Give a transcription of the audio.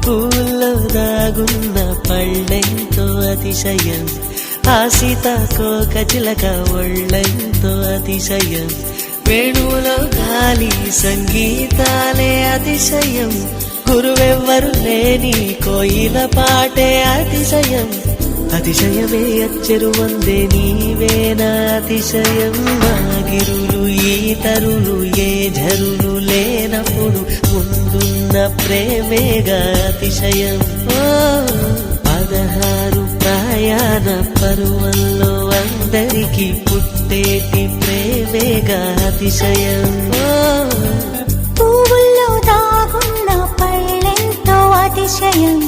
పూల్లో దాగున్న పళ్ళెంతో అతిశయం, ఆ సీతాకోక చిలక ఒళ్ళెంతో అతిశయం, వేణువులో గాలి సంగీతాలే అతిశయం, గురువెవ్వరు లేని కోయిల పాటే అతిశయం, అతిశయమే అచ్చెరు వందే నీవేనా అతిశయం, మాగిరులు ఈతరులు ఏ ఝరులు లేనప్పుడు ముందున్న ప్రేమేగా అతిశయం. 16 ప్రయాణ పరువల్లో అందరికీ పుట్టేటి ప్రేమేగా అతిశయం. పువ్వుల్లో దాగున్న పళ్ళెంతో అతిశయం,